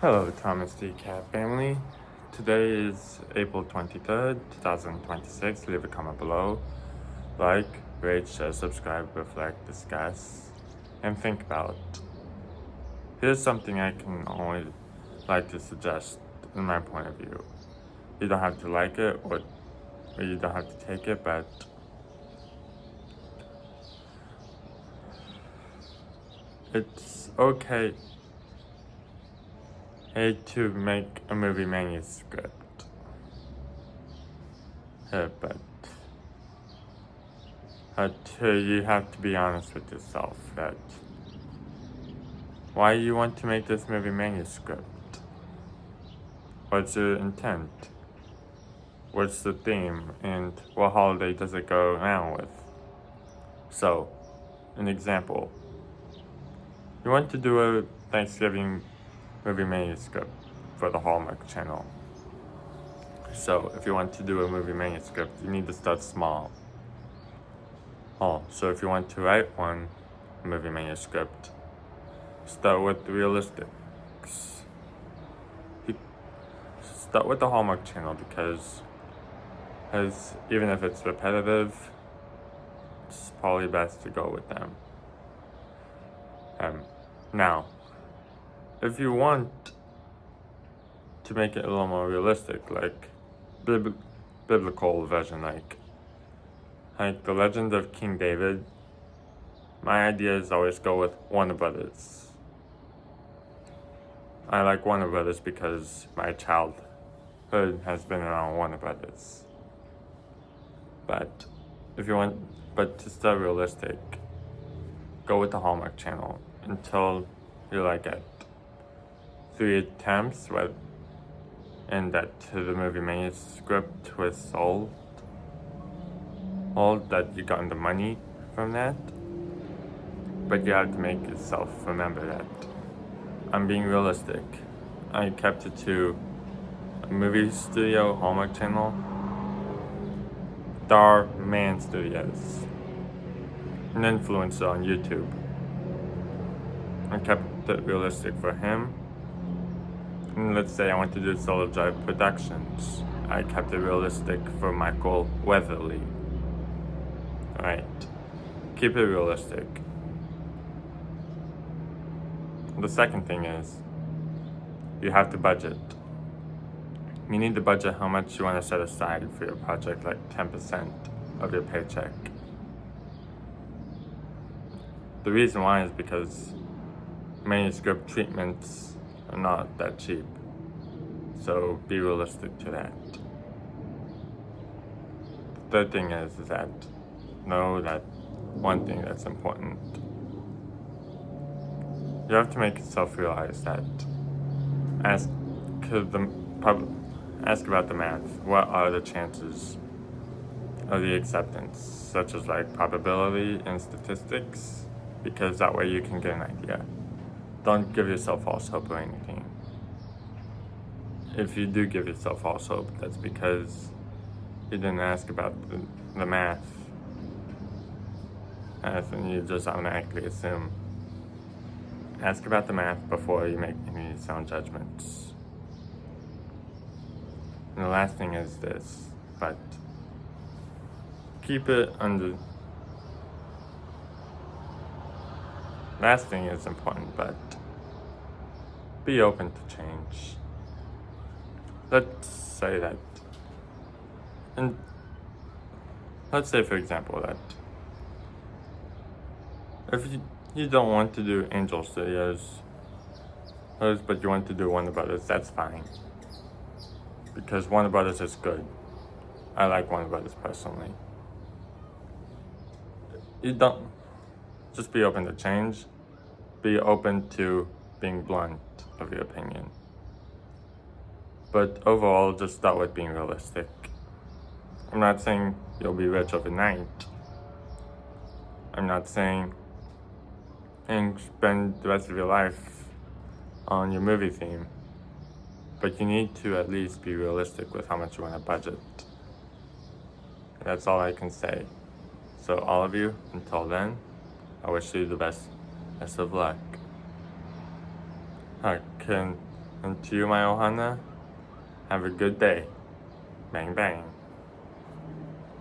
Hello, Thomas D. Cat family. Today is April 23rd, 2026. Leave a comment below. Like, rate, share, subscribe, reflect, discuss, and think about. Here's something I can only like to suggest in my point of view. You don't have to like it or you don't have to take it, but it's okay to make a movie manuscript. But you have to be honest with yourself that why you want to make this movie manuscript. What's your intent? What's the theme? And what holiday does it go around with? So, an example. You want to do a Thanksgiving movie manuscript for the Hallmark Channel. So, if you want to do a movie manuscript, you need to start small. So if you want to write one movie manuscript, start with realistics. Start with the Hallmark Channel because even if it's repetitive, it's probably best to go with them. Now, if you want to make it a little more realistic, like biblical version, like the Legend of King David, my idea is always go with Warner Brothers. I like Warner Brothers because my childhood has been around Warner Brothers. But to stay realistic, go with the Hallmark Channel until you like it. 3 attempts, and that the movie manuscript was sold, all that you got the money from that. But you have to make yourself remember that I'm being realistic. I kept it to a movie studio, Hallmark Channel, Dar Man Studios, an influencer on YouTube. I kept it realistic for him. And let's say I want to do Solar Drive Productions. I kept it realistic for Michael Weatherly. Right. Keep it realistic. The second thing is, you have to budget. You need to budget how much you want to set aside for your project, like 10% of your paycheck. The reason why is because manuscript treatments are not that cheap. So be realistic to that. The third thing is that know that one thing that's important. You have to make yourself realize that ask about the math. What are the chances of the acceptance, such as like probability and statistics, because that way you can get an idea. Don't give yourself false hope or anything. If you do give yourself false hope, that's because you didn't ask about the math, and you just automatically assume. Ask about the math before you make any sound judgments. And the last thing is this, but keep it under. Last thing is important, but be open to change. Let's say that, and let's say for example that if you don't want to do Angel Studios, but you want to do Warner Brothers, that's fine. Because Warner Brothers is good. I like Warner Brothers personally. Just be open to change. Be open to being blunt of your opinion. But overall, just start with being realistic. I'm not saying you'll be rich overnight. I'm not saying and spend the rest of your life on your movie theme. But you need to at least be realistic with how much you want to budget. That's all I can say. So all of you, until then, I wish you the best of luck. And to you, my ohana, have a good day. Bang bang.